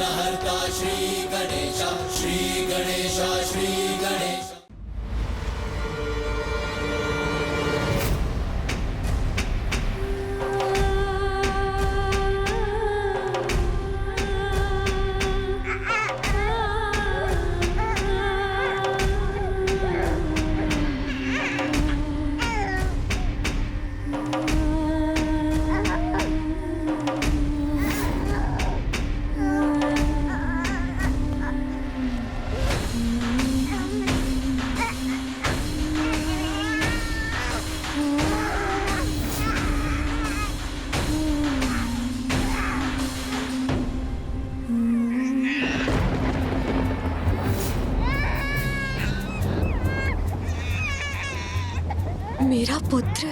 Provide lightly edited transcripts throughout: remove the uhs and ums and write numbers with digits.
विघ्नहर्ता श्री गणेश, श्री गणेश, श्री गणेश। मेरा पुत्र।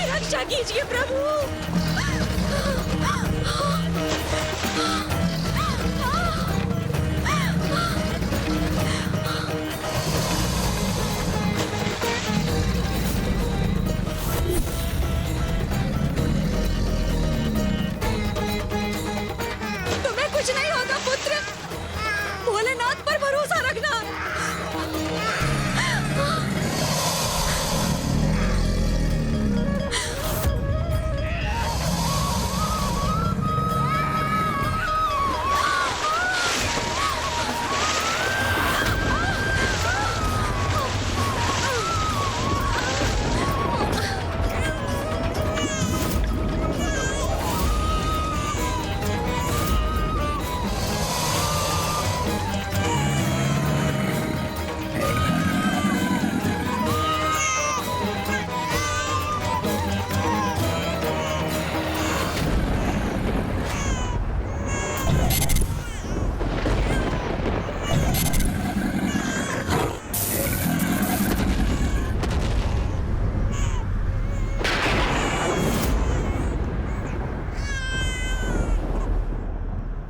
रक्षा कीजिए प्रभु। तुम्हें कुछ नहीं होगा पुत्र, भोलेनाथ पर भरोसा रखना।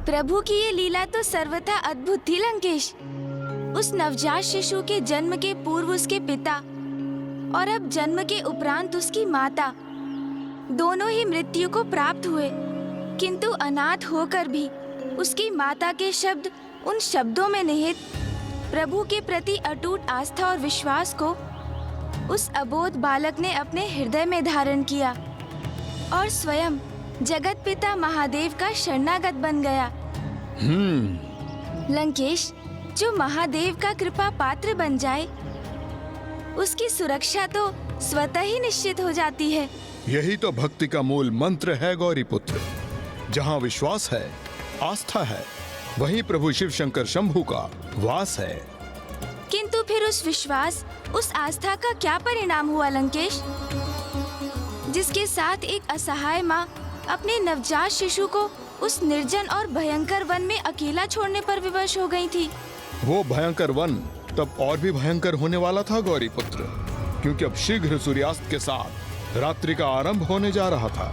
प्रभु की ये लीला तो सर्वथा अद्भुत थी लंकेश। उस नवजात शिशु के जन्म के पूर्व उसके पिता और अब जन्म के उपरांत उसकी माता दोनों ही मृत्यु को प्राप्त हुए, किंतु अनाथ होकर भी उसकी माता के शब्द उन शब्दों में निहित प्रभु के प्रति अटूट आस्था और विश्वास को उस अबोध बालक ने अपने हृदय में धारण किया और स्वयं जगत पिता महादेव का शरणागत बन गया। लंकेश, जो महादेव का कृपा पात्र बन जाए उसकी सुरक्षा तो स्वतः ही निश्चित हो जाती है। यही तो भक्ति का मूल मंत्र है गौरी पुत्र। जहाँ विश्वास है, आस्था है, वहीं प्रभु शिव शंकर शंभू का वास है। किंतु फिर उस विश्वास, उस आस्था का क्या परिणाम हुआ लंकेश, जिसके साथ एक असहाय माँ अपने नवजात शिशु को उस निर्जन और भयंकर वन में अकेला छोड़ने पर विवश हो गई थी। वो भयंकर वन तब और भी भयंकर होने वाला था गौरी पुत्र, क्योंकि अब शीघ्र सूर्यास्त के साथ रात्रि का आरंभ होने जा रहा था।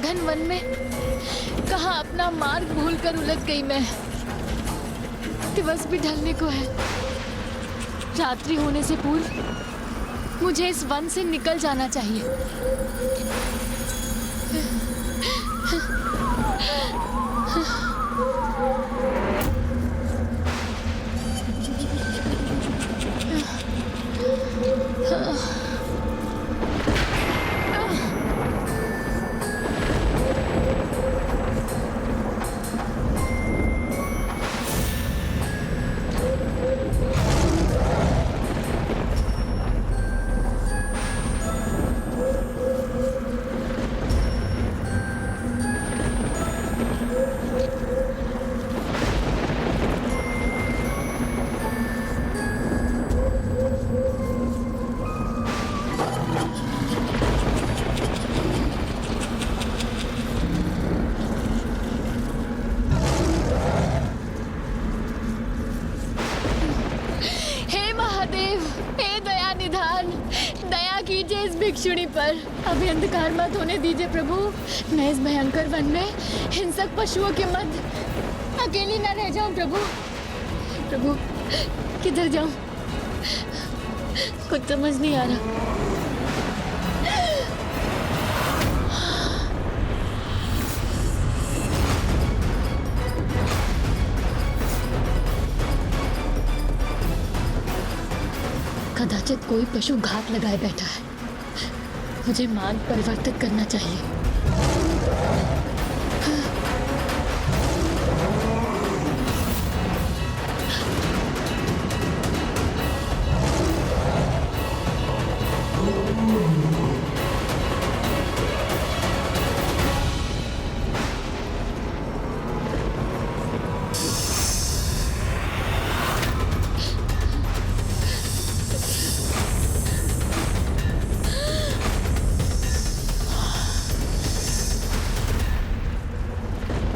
सघन वन में कहाँ अपना मार्ग भूलकर उलझ गई मैं। दिवस भी ढलने को है। रात्रि होने से पूर्व मुझे इस वन से निकल जाना चाहिए। भिक्षुणी पर अभी अंधकार मत होने दीजिए प्रभु। मैं इस भयंकर वन में हिंसक पशुओं के मध्य अकेली न रह जाऊं प्रभु। प्रभु किधर जाऊं कुछ समझ नहीं आ रहा। कदाचित कोई पशु घात लगाए बैठा है। मुझे मार्ग परिवर्तित करना चाहिए।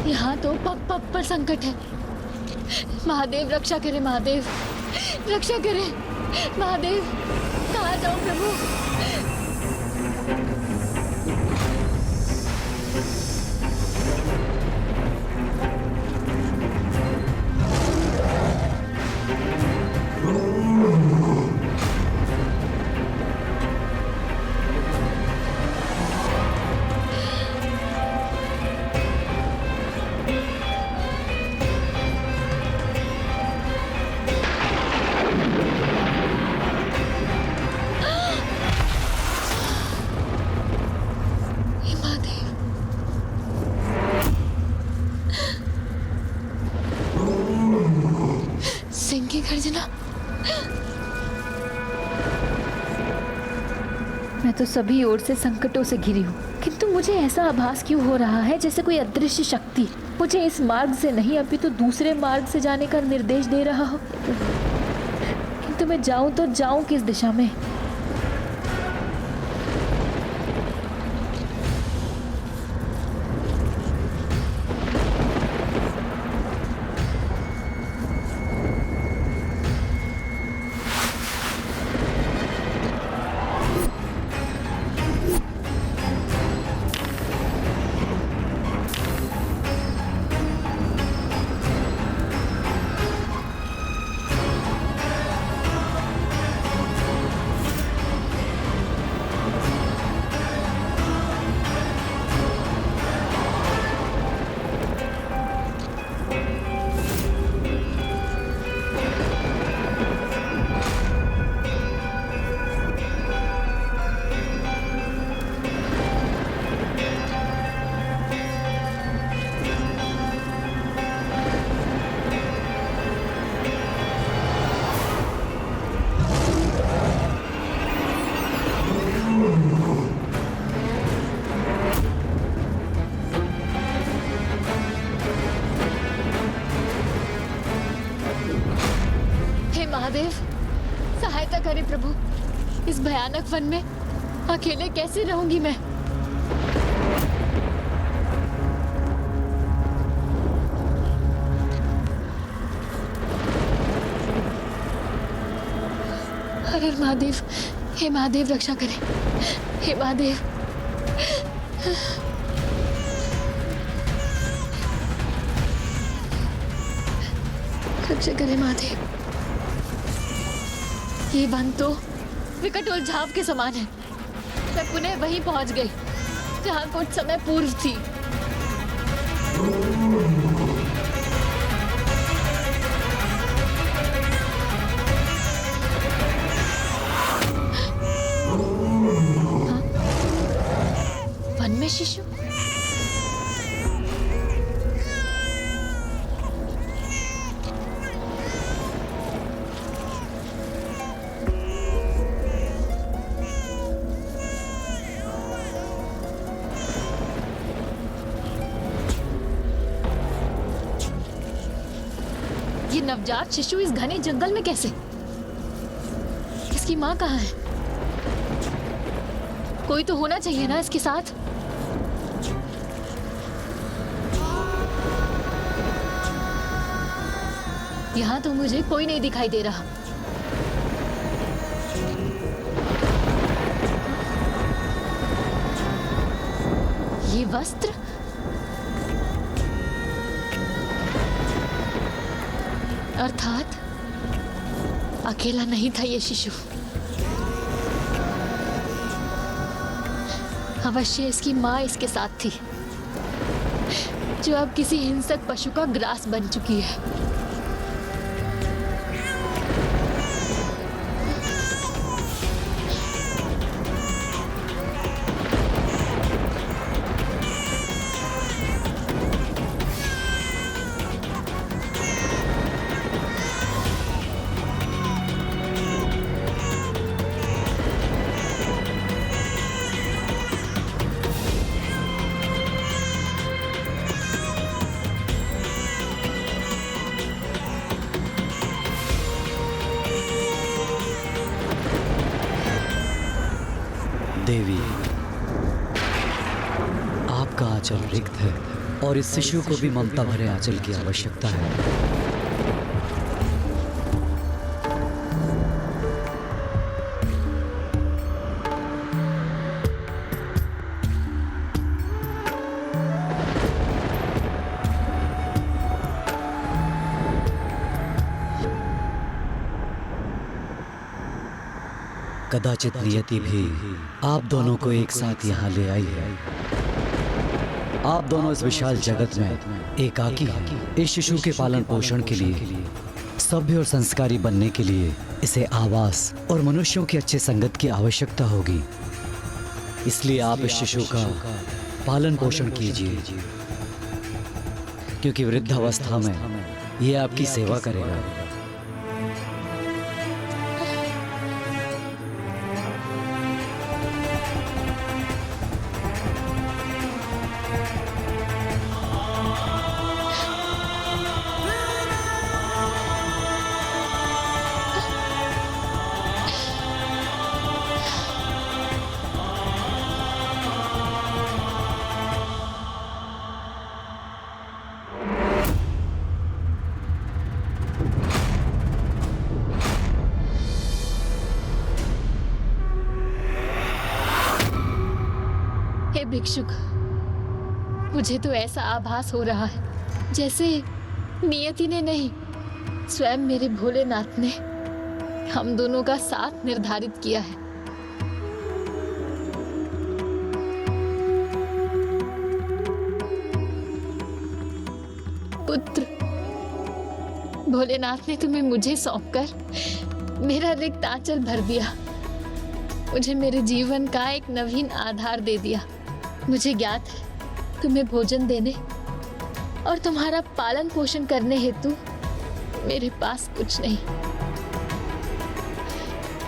यहाँ तो पग पग पर संकट है। महादेव रक्षा करे, महादेव रक्षा करे। महादेव कहाँ जाऊं प्रभु। गर्जना, मैं तो सभी ओर से संकटों से घिरी हूँ, किंतु मुझे ऐसा आभास क्यों हो रहा है जैसे कोई अदृश्य शक्ति मुझे इस मार्ग से नहीं अपितु दूसरे मार्ग से जाने का निर्देश दे रहा हो। किंतु मैं जाऊं तो जाऊं किस दिशा में। महादेव सहायता करे प्रभु। इस भयानक वन में अकेले कैसे रहूंगी मैं। अरे महादेव, हे महादेव रक्षा करे, हे महादेव। रक्षा करे महादेव। ये वन तो विकट उलझाव के समान है। मैं पुनः वहीं पहुंच गई जहां कुछ समय पूर्व थी। हाँ? वन में शिशु? ये नवजात शिशु इस घने जंगल में कैसे? इसकी माँ कहाँ है? कोई तो होना चाहिए ना इसके साथ। यहाँ तो मुझे कोई नहीं दिखाई दे रहा। ये वस्त्र अर्थात अकेला नहीं था ये शिशु। अवश्य इसकी माँ इसके साथ थी, जो अब किसी हिंसक पशु का ग्रास बन चुकी है। देवी, आपका आंचल रिक्त है और इस शिशु को भी ममता भरे आंचल की आवश्यकता है। कदाचित नियति भी आप दोनों को एक साथ यहाँ ले आई है। आप दोनों इस विशाल जगत में एकाकी हैं। इस शिशु के पालन पोषण के लिए, सभ्य और संस्कारी बनने के लिए इसे आवास और मनुष्यों की अच्छे संगत की आवश्यकता होगी। इसलिए आप इस शिशु का पालन पोषण कीजिए, क्योंकि वृद्धावस्था में यह आपकी सेवा करेगा। हे भिक्षुक, मुझे तो ऐसा आभास हो रहा है जैसे नियति ने नहीं, स्वयं मेरे भोलेनाथ ने हम दोनों का साथ निर्धारित किया है। पुत्र, भोलेनाथ ने तुम्हें मुझे सौंपकर मेरा रिक्त आंचल भर दिया। मुझे मेरे जीवन का एक नवीन आधार दे दिया। मुझे ज्ञात है तुम्हें भोजन देने और तुम्हारा पालन पोषण करने हेतु मेरे पास कुछ नहीं,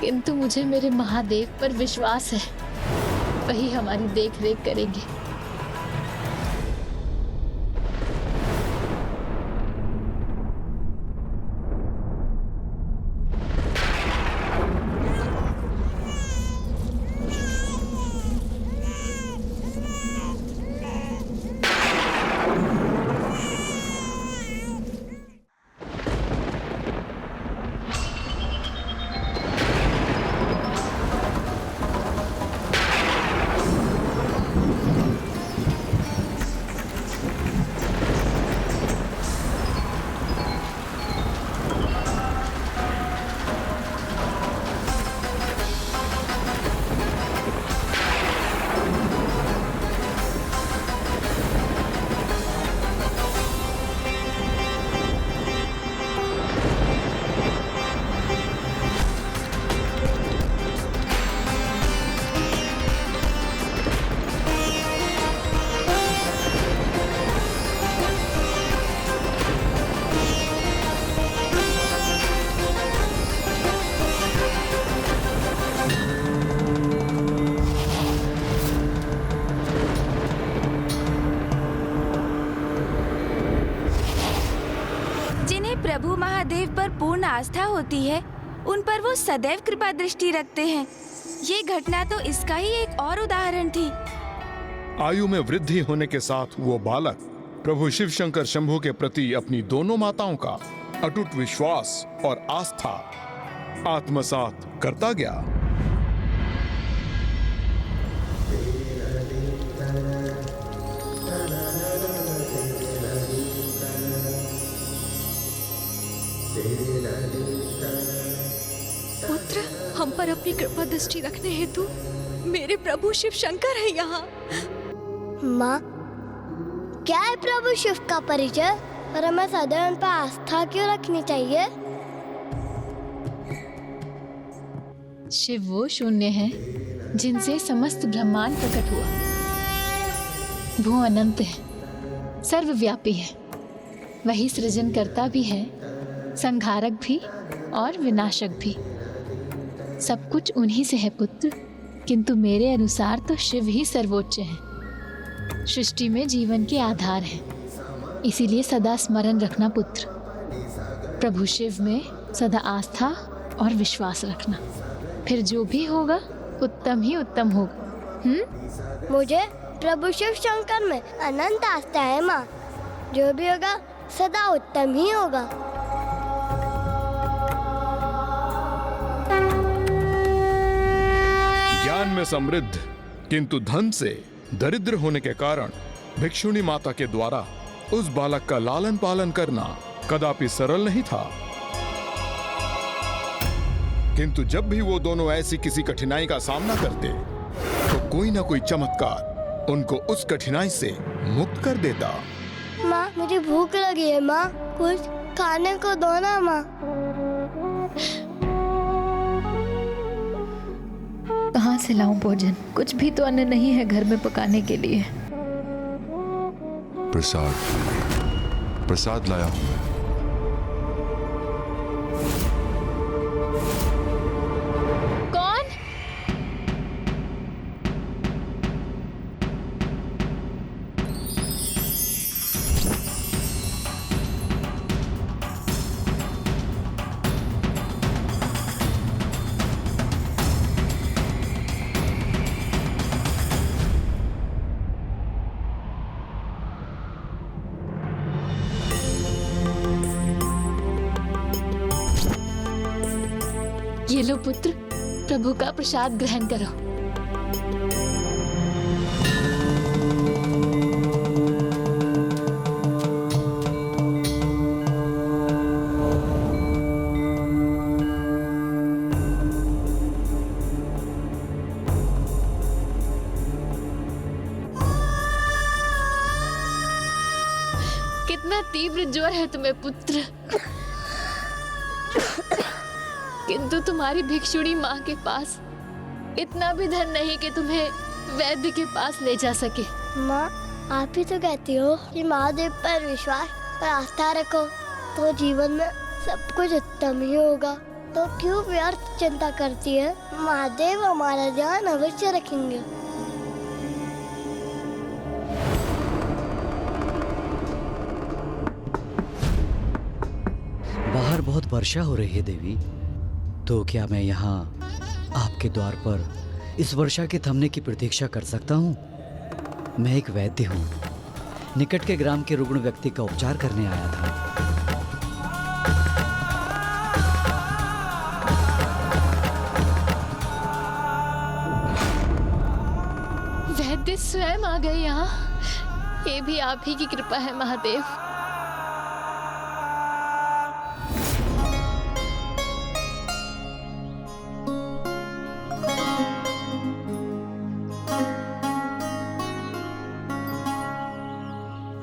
किंतु मुझे मेरे महादेव पर विश्वास है, वही हमारी देख रेख करेंगे। महादेव पर पूर्ण आस्था होती है, उन पर वो सदैव कृपा दृष्टि रखते हैं। ये घटना तो इसका ही एक और उदाहरण थी। आयु में वृद्धि होने के साथ वो बालक प्रभु शिव शंकर शंभू के प्रति अपनी दोनों माताओं का अटूट विश्वास और आस्था आत्मसात करता गया। पुत्र, हम पर अपनी कृपा दृष्टि रखने हेतु मेरे प्रभु शिव शंकर है यहाँ। माँ, क्या है प्रभु शिव का परिचय और हमें सदैव उन पर आस्था क्यों रखनी चाहिए? शिव वो शून्य है जिनसे समस्त ब्रह्मांड प्रकट हुआ। वो अनंत है, सर्वव्यापी है। वही सृजनकर्ता भी है, संहारक भी और विनाशक भी। सब कुछ उन्हीं से है पुत्र, किंतु मेरे अनुसार तो शिव ही सर्वोच्च है। सृष्टि में जीवन के आधार है, इसीलिए सदा स्मरण रखना पुत्र। प्रभु शिव में सदा आस्था और विश्वास रखना, फिर जो भी होगा उत्तम ही उत्तम होगा। मुझे प्रभु शिव शंकर में अनंत आस्था है माँ। जो भी होगा सदा उत्तम ही होगा। ज्ञान में समृद्ध किंतु धन से दरिद्र होने के कारण भिक्षुणी माता के द्वारा उस बालक का लालन पालन करना कदापि सरल नहीं था। किंतु जब भी वो दोनों ऐसी किसी कठिनाई का सामना करते तो कोई ना कोई चमत्कार उनको उस कठिनाई से मुक्त कर देता। माँ, मुझे भूख लगी है माँ, कुछ खाने को दो ना माँ। कहाँ से लाऊं भोजन? कुछ भी तो अन्न नहीं है घर में पकाने के लिए। प्रसाद लाया हूं मैं। कौन? ये लो पुत्र, प्रभु का प्रसाद ग्रहण करो। कितना तीव्र ज्वर है तुम्हें पुत्र, किंतु तुम्हारी भिक्षुणी माँ के पास इतना भी धन नहीं कि तुम्हें वैद्य के पास ले जा सके। माँ, आप ही तो कहती हो कि महादेव पर विश्वास और आस्था रखो तो जीवन में सब कुछ उत्तम ही होगा। तो क्यों व्यर्थ चिंता करती है? महादेव हमारा ध्यान अवश्य रखेंगे। बाहर बहुत वर्षा हो रही है देवी, तो क्या मैं यहाँ आपके द्वार पर इस वर्षा के थमने की प्रतीक्षा कर सकता हूँ? मैं एक वैद्य हूँ, निकट के ग्राम के रुग्ण व्यक्ति का उपचार करने आया था। वैद्य स्वयं आ गए यहाँ। ये भी आप ही की कृपा है महादेव।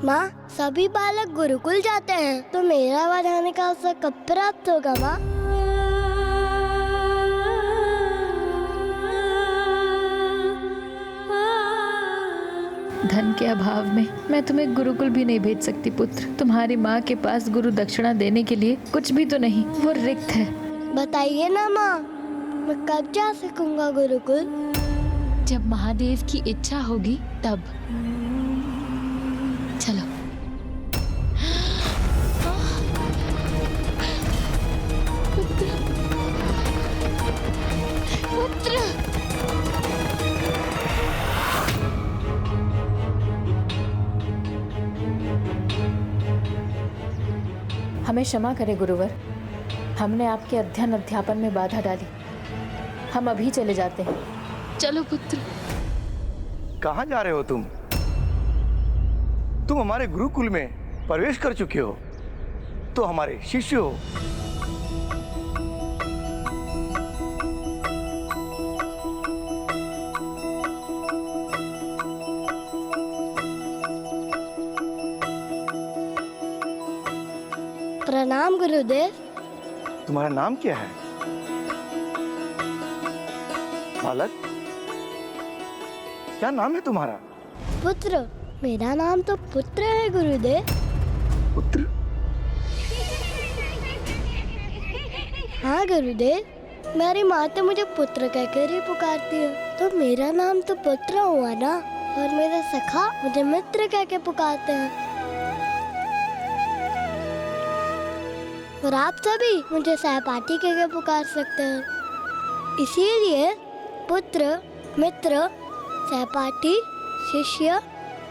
माँ, सभी बालक गुरुकुल जाते हैं, तो मेरा वहाँ जाने का अवसर कब प्राप्त होगा माँ? धन के अभाव में मैं तुम्हें गुरुकुल भी नहीं भेज सकती पुत्र। तुम्हारी माँ के पास गुरु दक्षिणा देने के लिए कुछ भी तो नहीं, वो रिक्त है। बताइए ना माँ, मैं कब जा सकूंगा गुरुकुल? जब महादेव की इच्छा होगी तब। चलो। हमें क्षमा करें गुरुवर, हमने आपके अध्ययन अध्यापन में बाधा डाली। हम अभी चले जाते हैं। चलो पुत्र। कहाँ जा रहे हो तुम? तुम हमारे गुरुकुल में प्रवेश कर चुके हो, तो हमारे शिष्य हो। प्रणाम गुरुदेव। तुम्हारा नाम क्या है बालक? क्या नाम है तुम्हारा? पुत्र। मेरा नाम तो पुत्र है गुरुदेव। पुत्र? हाँ गुरुदेव, मेरी माँ तो मुझे पुत्र कहकर ही पुकारती है, तो मेरा नाम तो पुत्र हुआ ना। और मेरे सखा मुझे मित्र कह के पुकारते हैं, और आप सभी मुझे सहपाठी कह के पुकार सकते हैं। इसीलिए पुत्र, मित्र, सहपाठी, शिष्य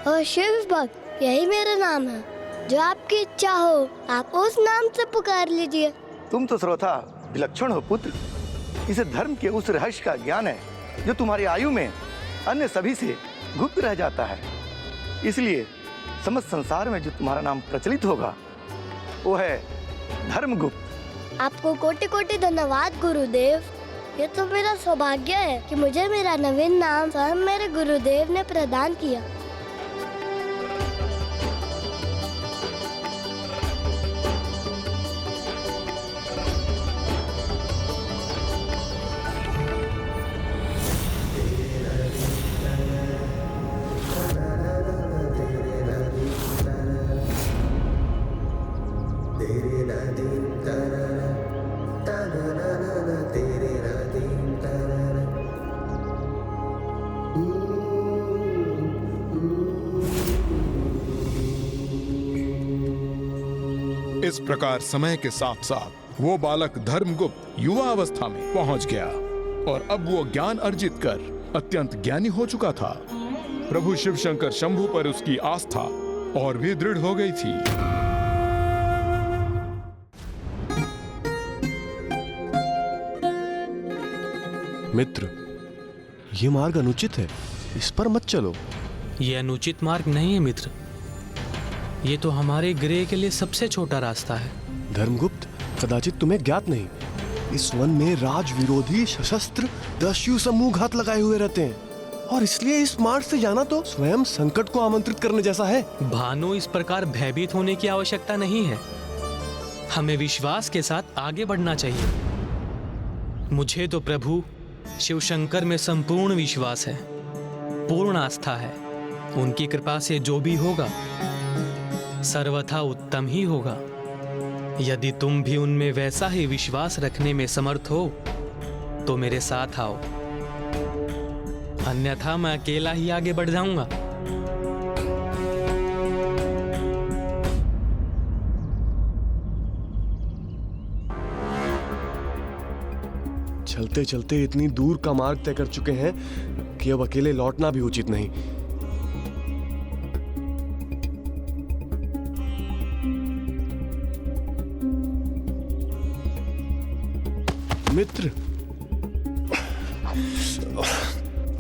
और शिव भक्त, यही मेरा नाम है। जो आपकी इच्छा हो आप उस नाम से पुकार लीजिए। तुम तो सर्वथा विलक्षण हो पुत्र। इसे धर्म के उस रहस्य का ज्ञान है जो तुम्हारी आयु में अन्य सभी से गुप्त रह जाता है। इसलिए समस्त संसार में जो तुम्हारा नाम प्रचलित होगा वो है धर्मगुप्त। आपको कोटि कोटि धन्यवाद गुरुदेव। ये तो मेरा सौभाग्य है कि मुझे मेरा नवीन नाम स्वयं मेरे गुरुदेव ने प्रदान किया। इस प्रकार समय के साथ साथ वो बालक धर्मगुप्त युवा अवस्था में पहुंच गया और अब वो ज्ञान अर्जित कर अत्यंत ज्ञानी हो चुका था। प्रभु शिव शंकर शंभु पर उसकी आस्था और भी दृढ़ हो गई थी। मित्र, ये मार्ग अनुचित है, इस पर मत चलो। ये अनुचित मार्ग नहीं है मित्र, ये तो हमारे गृह के लिए सबसे छोटा रास्ता है। धर्मगुप्त, कदाचित तुम्हें ज्ञात नहीं, इस वन में राज विरोधी सशस्त्र दस्यु समूह घात लगाए हुए रहते हैं, और इसलिए इस मार्ग से जाना तो स्वयं संकट को आमंत्रित करने जैसा है। भानु, इस प्रकार भयभीत होने की आवश्यकता नहीं है। हमें विश्वास के साथ आगे बढ़ना चाहिए। मुझे तो प्रभु शिवशंकर में संपूर्ण विश्वास है, पूर्ण आस्था है। उनकी कृपा से जो भी होगा सर्वथा उत्तम ही होगा। यदि तुम भी उनमें वैसा ही विश्वास रखने में समर्थ हो तो मेरे साथ आओ, अन्यथा मैं अकेला ही आगे बढ़ जाऊंगा। चलते चलते इतनी दूर का मार्ग तय कर चुके हैं कि अब अकेले लौटना भी उचित नहीं। मित्र,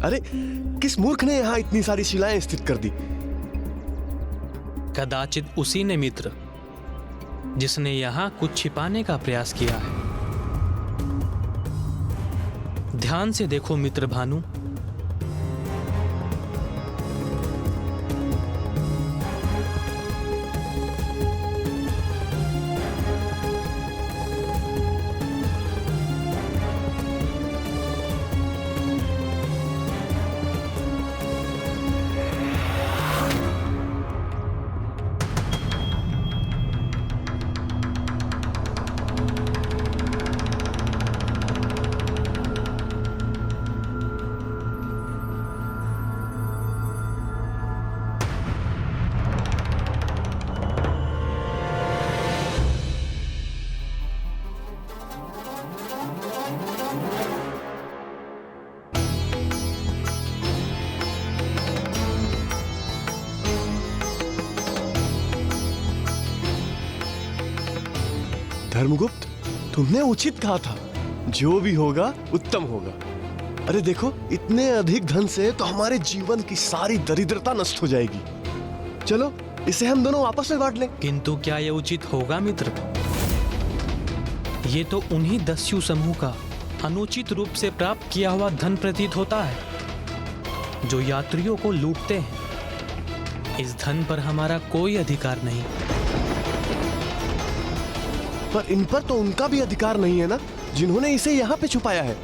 अरे किस मूर्ख ने यहाँ इतनी सारी शिलाएं स्थित कर दी? कदाचित उसी ने मित्र, जिसने यहाँ कुछ छिपाने का प्रयास किया है। ध्यान से देखो मित्र भानु, धर्मगुप्त, तुमने उचित कहा था, जो भी होगा उत्तम होगा। अरे देखो, इतने अधिक धन से तो हमारे जीवन की सारी दरिद्रता नष्ट हो जाएगी। चलो इसे हम दोनों आपस में बांट लें। किंतु क्या यह उचित होगा मित्र? ये तो उन्हीं दस्यु समूह का अनुचित रूप से प्राप्त किया हुआ धन प्रतीत होता है, जो यात्रियों को लूटते हैं। इस धन पर हमारा कोई अधिकार नहीं। पर इन पर तो उनका भी अधिकार नहीं है ना, जिन्होंने इसे यहाँ पे छुपाया है।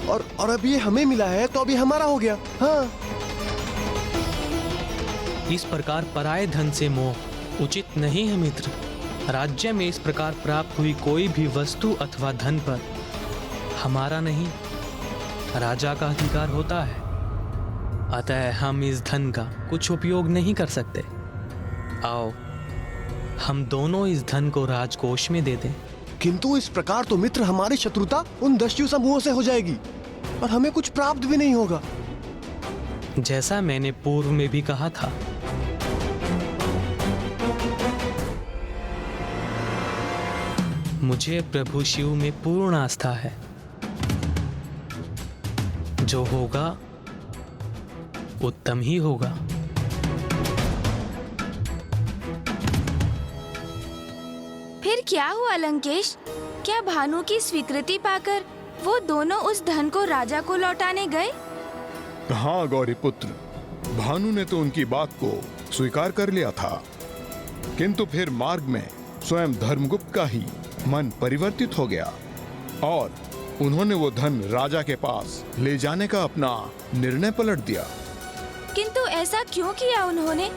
और अब ये हमें मिला है तो अभी हमारा हो गया। हाँ, इस प्रकार पराये धन से मोह उचित नहीं है मित्र। राज्य में इस प्रकार प्राप्त हुई कोई भी वस्तु अथवा धन पर हमारा नहीं, राजा का अधिकार होता है। अतः हम इस धन का कुछ उपयोग नहीं कर सकते। आओ हम दोनों इस धन को राजकोष में दे दें। किंतु इस प्रकार तो मित्र हमारी शत्रुता उन दस्यु समूहों से हो जाएगी और हमें कुछ प्राप्त भी नहीं होगा। जैसा मैंने पूर्व में भी कहा था, मुझे प्रभु शिव में पूर्ण आस्था है। जो होगा उत्तम ही होगा। फिर क्या हुआ लंकेश? क्या भानु की स्वीकृति पाकर वो दोनों उस धन को राजा को लौटाने गए? हाँ गौरी पुत्र, भानु ने तो उनकी बात को स्वीकार कर लिया था, किंतु फिर मार्ग में स्वयं धर्मगुप्त का ही मन परिवर्तित हो गया और उन्होंने वो धन राजा के पास ले जाने का अपना निर्णय पलट दिया। किंतु ऐसा क्यों किया उन्होंने?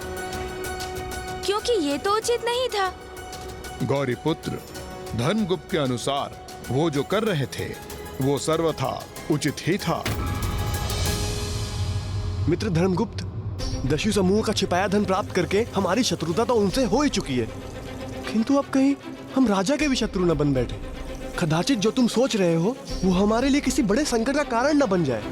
क्योंकि ये तो उचित नहीं था। गौरी पुत्र, धर्मगुप्त के अनुसार वो जो कर रहे थे वो सर्वथा उचित ही था। मित्र धर्मगुप्त, दस्यु समूह का छिपाया धन प्राप्त करके हमारी शत्रुता तो उनसे हो ही चुकी है, किंतु अब कहीं हम राजा के भी शत्रु न बन बैठे। कदाचित जो तुम सोच रहे हो वो हमारे लिए किसी बड़े संकट का कारण न बन जाए।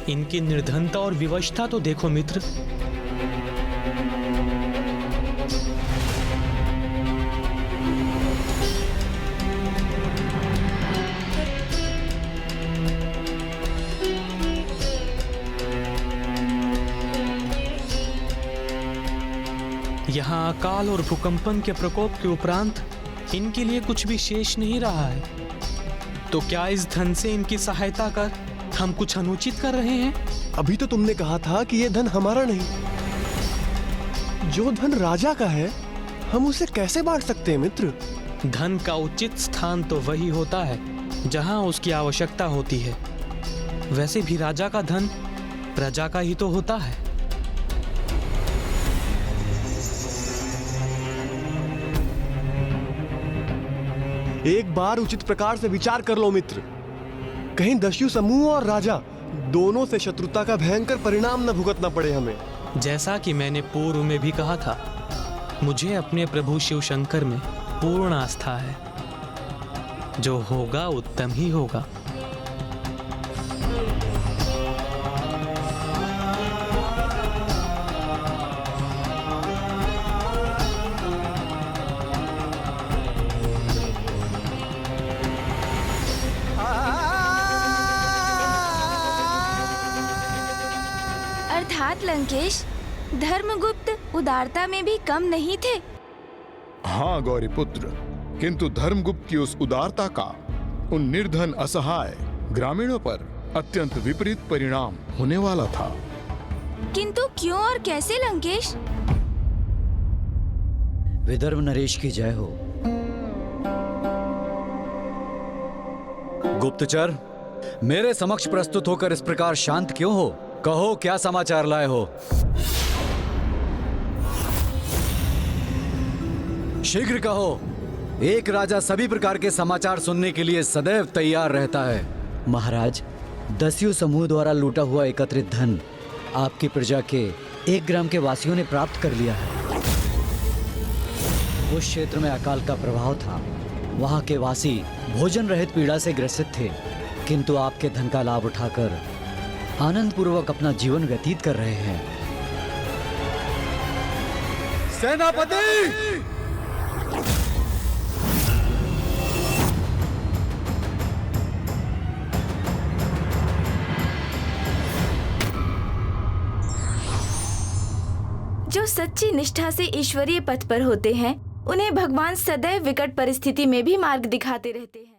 इनकी निर्धनता और विवशता तो देखो मित्र। यहाँ अकाल और भूकंपन के प्रकोप के उपरांत इनके लिए कुछ भी शेष नहीं रहा है। तो क्या इस धन से इनकी सहायता कर हम कुछ अनुचित कर रहे हैं? अभी तो तुमने कहा था कि ये धन हमारा नहीं, जो धन राजा का है हम उसे कैसे बांट सकते हैं मित्र? धन का उचित स्थान तो वही होता है जहाँ उसकी आवश्यकता होती है। वैसे भी राजा का धन प्रजा का ही तो होता है। एक बार उचित प्रकार से विचार कर लो मित्र, कहीं दस्यु समूह और राजा दोनों से शत्रुता का भयंकर परिणाम न भुगतना पड़े हमें। जैसा कि मैंने पूर्व में भी कहा था, मुझे अपने प्रभु शिव शंकर में पूर्ण आस्था है। जो होगा उत्तम ही होगा। अर्थात लंकेश, धर्मगुप्त उदारता में भी कम नहीं थे। हाँ गौरी पुत्र, किंतु धर्मगुप्त की उस उदारता का उन निर्धन असहाय ग्रामीणों पर अत्यंत विपरीत परिणाम होने वाला था। किंतु क्यों और कैसे लंकेश? विदर्भ नरेश की जय हो। गुप्तचर, मेरे समक्ष प्रस्तुत होकर इस प्रकार शांत क्यों हो? कहो, क्या समाचार लाए हो? शीघ्र कहो। एक राजा सभी प्रकार के समाचार सुनने के लिए सदैव तैयार रहता है। महाराज, दस्यु समूह द्वारा लूटा हुआ एकत्रित धन आपकी प्रजा के 1 ग्राम के वासियों ने प्राप्त कर लिया है। उस क्षेत्र में अकाल का प्रभाव था। वहां के वासी भोजन रहित पीड़ा से ग्रसित थे, किंतु आपके धन का लाभ उठाकर आनंद पूर्वक अपना जीवन व्यतीत कर रहे हैं। सेनापति। जो सच्ची निष्ठा से ईश्वरीय पथ पर होते हैं, उन्हें भगवान सदैव विकट परिस्थिति में भी मार्ग दिखाते रहते हैं।